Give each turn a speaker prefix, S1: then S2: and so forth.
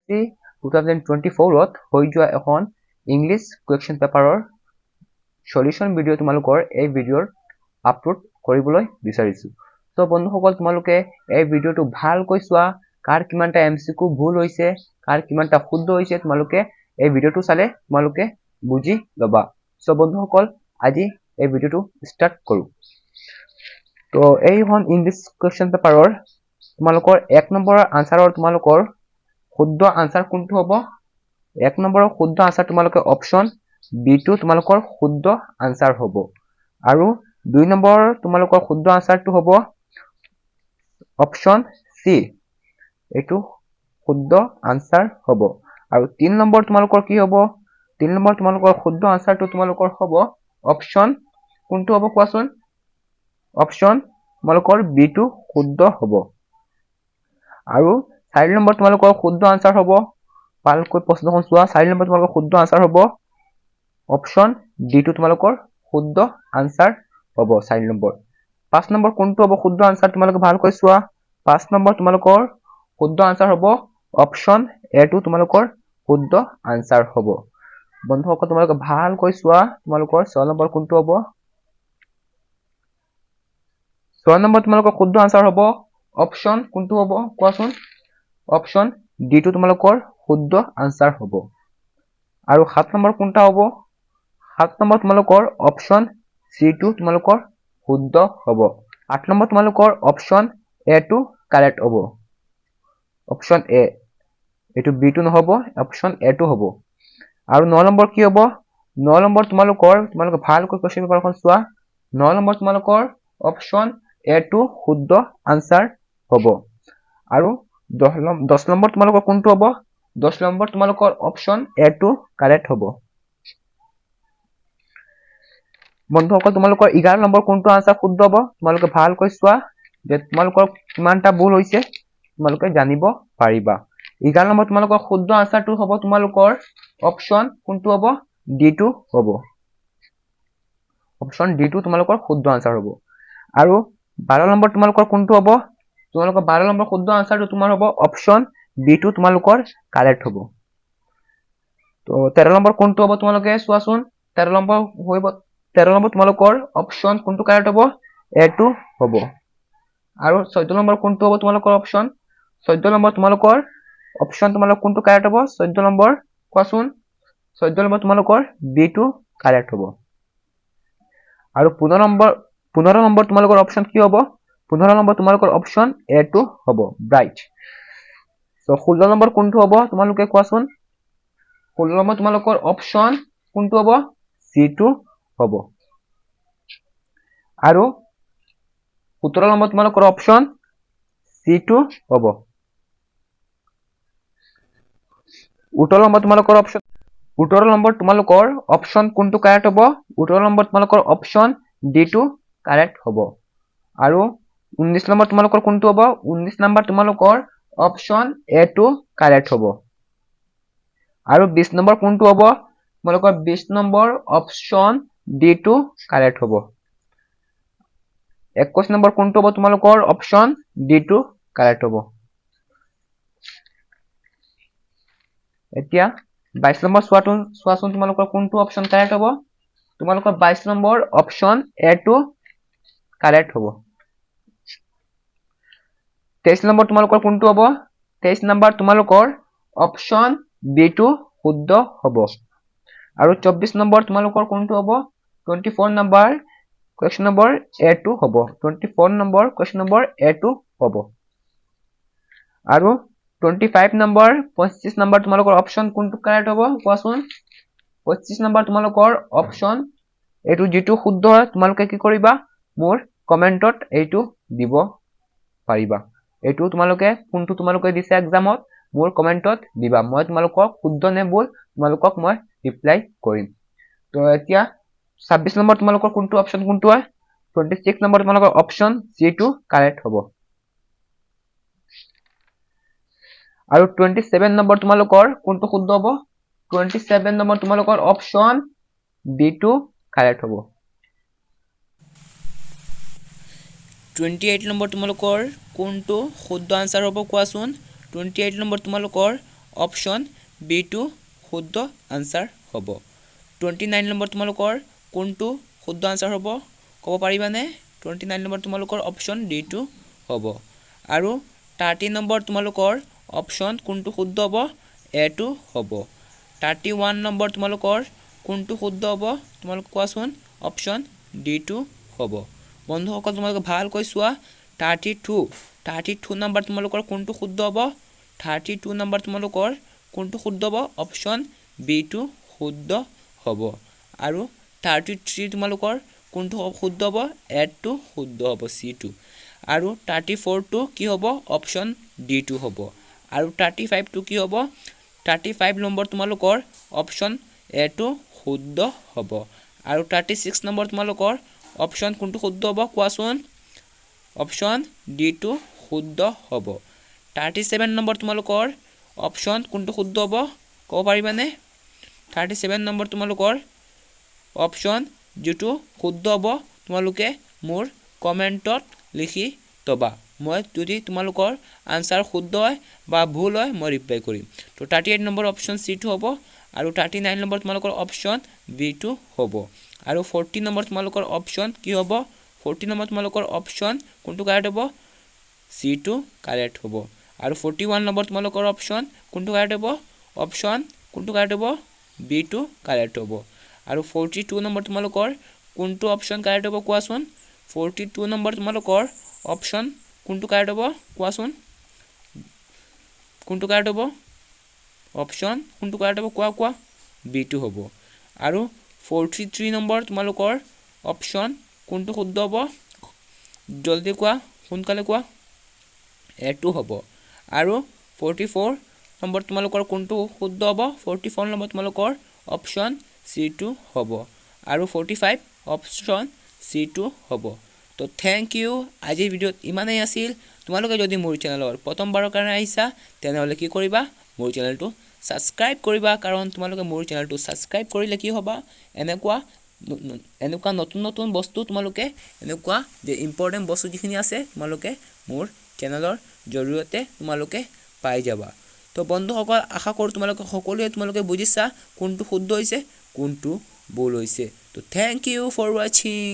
S1: SSC 2024 হৈ যোৱা এখন ইংলিছ কুৱেশ্যন পেপাৰৰ সলিউশন ভিডিও তোমালোকৰ এই ভিডিওৰ আপলোড কৰিবলৈ বিচাৰিছো। তো বন্ধুসকল তোমালোকে এই ভিডিওটো ভালকৈ চোৱা, কাৰ কিমানটা এমসিকিউ ভুল হৈছে, কাৰ কিমানটা শুদ্ধ হৈছে তোমালোকে এই ভিডিওটো চালে তোমালোকে বুজি লবা। সো বন্ধুসকল আজি এই ভিডিওটো স্টাৰ্ট কৰো। তো এইখন ইংলিছ কুৱেশ্যন পেপাৰৰ তোমালোকৰ 1 নম্বৰৰ আনসাৰৰ তোমালোকৰ শুদ্ধ আনসাৰ কোনটো হ'ব? 1 নম্বৰৰ শুদ্ধ আনসাৰ তোমালোকে অপশন B2 তোমালোকৰ শুদ্ধ আনসাৰ হ'ব। আৰু 2 নম্বৰ তোমালোকৰ শুদ্ধ আনসাৰটো হ'ব অপশন C, এটো শুদ্ধ আনসাৰ হ'ব। আৰু 3 নম্বৰ তোমালোকৰ কি হ'ব? 3 নম্বৰ তোমালোকৰ শুদ্ধ আনসাৰটো তোমালোকৰ হ'ব অপশন কোনটো হ'ব কোৱাচোন? অপশন তোমালোকৰ B2 শুদ্ধ হ'ব। আৰু 4 নম্বৰ তোমালোকৰ শুদ্ধ আনসাৰ হ'ব, ভালকৈ প্ৰশ্নখন চোৱা, 4 নম্বৰ তোমালোকৰ শুদ্ধ আনসাৰ হ'ব অপশন D2 তোমালোকৰ শুদ্ধ আনসাৰ হ'ব 4 নম্বৰ। 5 নম্বৰ কোনটো হ'ব শুদ্ধ আনসাৰ তোমালোকে ভালকৈ চোৱা, 5 নম্বৰ তোমালোকৰ শুদ্ধ আনসাৰ হ'ব অপশন A2 তোমালোকৰ শুদ্ধ আনসাৰ হ'ব। বন্ধুসকল তোমালোকে ভালকৈ চোৱা, তোমালোকৰ 6 নম্বৰ কোনটো হ'ব? 6 নম্বৰ তোমালোকৰ শুদ্ধ আনসাৰ হ'ব অপশন কোনটো হ'ব কোৱাচোন? অপশন D2 তোমালোকৰ শুদ্ধ আনসাৰ হ'ব। আৰু 7 নম্বৰ কোনটা হ'ব? 7 নম্বৰ তোমালোকৰ অপশন C2 তোমালোকৰ শুদ্ধ হ'ব। 8 নম্বৰ তোমালোকৰ অপশন A2 কাৰেক্ট হ'ব। অপশন A, এটো B2 নহব, অপশন A2 হ'ব। আৰু 9 নম্বৰ কি হ'ব? 9 নম্বৰ তোমালোকে ভালকৈ কোৱেশ্চন পেপাৰখন চোৱা, 9 নম্বৰ তোমালোকৰ অপশন A2 শুদ্ধ আনসাৰ হ'ব। আৰু 10 নম্বৰ তোমালোকৰ কোনটো হ'ব? 10 নম্বৰ তোমালোকৰ অপশন A2 কাৰেক্ট হ'ব। বন্ধুসকল তোমালোকৰ 11 নম্বৰ কোনটো আনসাৰ শুদ্ধ হ'ব? তোমালোকে ভালকৈ চোৱা যে তোমালোকৰ কিমানটা ভুল হৈছে তোমালোকে জানিব পাৰিবা। 11 নম্বৰ তোমালোকৰ শুদ্ধ আনসাৰটো হ'ব তোমালোকৰ অপশন কোনটো হ'ব? D2 হ'ব। অপশন D2 তোমালোকৰ শুদ্ধ আনসাৰ হ'ব। আৰু 12 নম্বৰ তোমালোকৰ কোনটো হ'ব? তোমালোকৰ 12 নম্বৰ শুদ্ধ আনসাৰটো তোমাৰ হ'ব অপশন B2 তোমালোকৰ কাৰেক্ট হ'ব। তো 13 নম্বৰ কোনটো হ'ব তোমালোকে চোৱাচোন, 13 নম্বৰ হৈব, 13 নম্বৰ তোমালোকৰ অপশন কোনটো কাৰেক্ট হ'ব? A2 হ'ব। আৰু 14 নম্বৰ কোনটো হ'ব তোমালোকৰ অপশন? 14 নম্বৰ তোমালোকৰ অপশন তোমালোকৰ কোনটো কাৰেক্ট হ'ব? 14 নম্বৰ কোৱাচোন? 14 নম্বৰ তোমালোকৰ B2 কাৰেক্ট হ'ব। আৰু 15 নম্বৰ তোমালোকৰ অপশন কি হ'ব? 15 নম্বৰ তোমালোকৰ অপশন A2 হ'ব, ব্ৰাইট। সো 16 নম্বৰ কোনটো হ'ব তোমালোকে কোৱাচোন? 16 নম্বৰ তোমালোকৰ অপশন কোনটো হ'ব? C2 হ'ব। আৰু 17 নম্বৰ তোমালোকৰ অপশন C2 হ'ব। 18 নম্বৰ তোমালোকৰ অপশন 18 নম্বৰ তোমালোকৰ অপশন কোনটো কাৰেক্ট হ'ব? 18 নম্বৰ তোমালোকৰ অপশন D2 কাৰেক্ট হ'ব। আৰু 19 নম্বৰ তোমালোকৰ কোনটো হ'ব? 19 নম্বৰ তোমালোকৰ অপশন A2 কাৰেক্ট হ'ব। আৰু 20 নম্বৰ কোনটো হ'ব? তোমালোকৰ 20 নম্বৰ অপশন D2 কাৰেক্ট হ'ব। 21 নম্বৰ কোনটো হ'ব তোমালোকৰ অপশন D2 কাৰেক্ট হ'ব। এতিয়া 22 নম্বৰ চোৱাচোন তোমালোকৰ কোনটো অপশন কাৰেক্ট হ'ব? তোমালোকৰ 22 নম্বৰ অপশন A2 কাৰেক্ট হ'ব। 23 নম্বৰ তোমালোকৰ কোনটো হ'ব? 23 নম্বৰ তোমালোকৰ অপশন B2 শুদ্ধ হ'ব। আৰু 24 নম্বৰ তোমালোকৰ কোনটো হ'ব? 24 নম্বৰ কুৱেশ্যন নম্বৰ A2 হ'ব। 24 নম্বৰ কুৱেশ্যন নম্বৰ A2 হ'ব। আৰু 25 নম্বৰ 25 নম্বৰ তোমালোকৰ অপশন কোনটো কাৰেক্ট হ'ব কোৱাচোন? 25 নম্বৰ তোমালোকৰ অপশন এইটো যেটো শুদ্ধ হয় তোমালোকে কি কৰিবা? মোৰ কমেন্টত এইটো দিব পাৰিবা। এইটো তোমালোকে কোনটো তোমালোকে দিছে এক্সামত মোৰ কমেন্টত দিবা। মই তোমালোকক শুদ্ধ নে ভুল তোমালোকক মই ৰিপ্লাই কৰিম। তো এতিয়া 26 নম্বৰ তোমালোকৰ কোনটো অপশন কোনটো হয়? 26 নম্বৰ তোমালোকৰ অপশন C2 কাৰেক্ট হ'ব। আৰু 27 নম্বৰ তোমালোকৰ কোনটো শুদ্ধ হ'ব? 27 নম্বৰ তোমালোকৰ অপশন B2 কাৰেক্ট হ'ব।
S2: 28 নম্বৰ তোমালোকৰ কোনটো শুদ্ধ আনসাৰ হ'ব কোৱাচোন? 28 নম্বৰ তোমালোকৰ
S1: অপশ্যন বিটো শুদ্ধ আনসাৰ হ'ব 29 নম্বৰ তোমালোকৰ কোনটো শুদ্ধ আনসাৰ হ'ব ক'ব পাৰিবানে 29 নম্বৰ তোমালোকৰ অপশ্যন ডিটো হ'ব আৰু 30 নম্বৰ তোমালোকৰ অপশ্যন কোনটো শুদ্ধ হ'ব এটো হ'ব 31 নম্বৰ তোমালোকৰ কোনটো শুদ্ধ হ'ব তোমালোক কোৱাচোন অপশ্যন ডিটো হ'ব বন্ধুসকল তোমালোকে ভালকৈ চোৱা 32 নম্বৰ তোমালোকৰ কোনটো শুদ্ধ হ'ব 32 নম্বৰ তোমালোকৰ কোনটো শুদ্ধ হ'ব অপশ্যন বিটো শুদ্ধ হ'ব আৰু 33 তোমালোকৰ কোনটো শুদ্ধ হ'ব এটো শুদ্ধ হ'ব সিটো আৰু 34 টো কি হ'ব অপশ্যন ডিটো হ'ব আৰু 35 টো কি হ'ব 35 নম্বৰ তোমালোকৰ অপশ্যন এটো শুদ্ধ হ'ব আৰু 36 নম্বৰ তোমালোকৰ অপশ্যন কোনটো শুদ্ধ হ'ব কোৱাচোন অপশ্যন ডিটো শুদ্ধ হ'ব 37 নম্বৰ তোমালোকৰ অপশ্যন কোনটো শুদ্ধ হ'ব ক'ব পাৰিবানে 37 নম্বৰ তোমালোকৰ অপশ্যন যেটো শুদ্ধ হ'ব তোমালোকে মোৰ কমেন্টত লিখি তবা মই যদি তোমালোকৰ আনসাৰ শুদ্ধ হয় বা ভুল হয় মই ৰিপ্লাই কৰিম তো 38 নম্বৰ অপশ্যন সিটো হ'ব আৰু 39 নম্বৰ তোমালোকৰ অপশ্যন বিটো হ'ব আৰু 40 নম্বৰ তোমালোকৰ অপশ্যন কি হ'ব 40 নম্বৰ তোমালোকৰ অপশ্যন কোনটো কাৰেক্ট হ'ব সিটো কাৰেক্ট হ'ব আৰু 41 নম্বৰ তোমালোকৰ অপশ্যন কোনটো কাৰেক্ট হ'ব অপশ্যন কোনটো কাৰেক্ট হ'ব বিটো কাৰেক্ট হ'ব আৰু 42 নম্বৰ তোমালোকৰ কোনটো অপশ্যন কাৰেক্ট হ'ব কোৱাচোন 42 নম্বৰ তোমালোকৰ অপশ্যন কোনটো কাৰেক্ট হ'ব কোৱাচোন কোনটো কাৰেক্ট হ'ব অপশ্যন কোনটো কাৰেক্ট হ'ব কোৱা বিটো হ'ব আৰু 43 নম্বৰ তোমালোকৰ অপশ্যন কোনটো শুদ্ধ হ'ব জলদি কোৱা সোনকালে কোৱা এটো হ'ব আৰু 44 নম্বৰ তোমালোকৰ কোনটো শুদ্ধ হ'ব 44 নম্বৰ তোমালোকৰ অপশ্যন সিটো হ'ব আৰু 45 অপশ্যন সিটো হ'ব তো থ্যাংক ইউ আজিৰ ভিডিঅ'ত ইমানেই আছিল তোমালোকে যদি মোৰ চেনেলৰ প্ৰথমবাৰৰ কাৰণে আহিছা তেনেহলে কি কৰিবা মোৰ চেনেলটো সাবস্ক্ৰাইব কৰিবা কাৰণ তোমালোকে মোৰ চেনেলটো সাবস্ক্ৰাইব কৰিলে কি হ'ব এনেকুৱা নতুন বস্তু তোমালোকে এনেকুৱা যে ইম্পৰ্টেন্ট বস্তু যিখিনি আছে তোমালোকে মোৰ চেনেলৰ জৰিয়তে তোমালোকে পাই যাবা তো বন্ধুসকল আশা কৰো তোমালোকে বুজিছা কোনটো শুদ্ধ হৈছে কোনটো ভুল হৈছে তো থ্যাংক ইউ ফৰ ওয়াচিং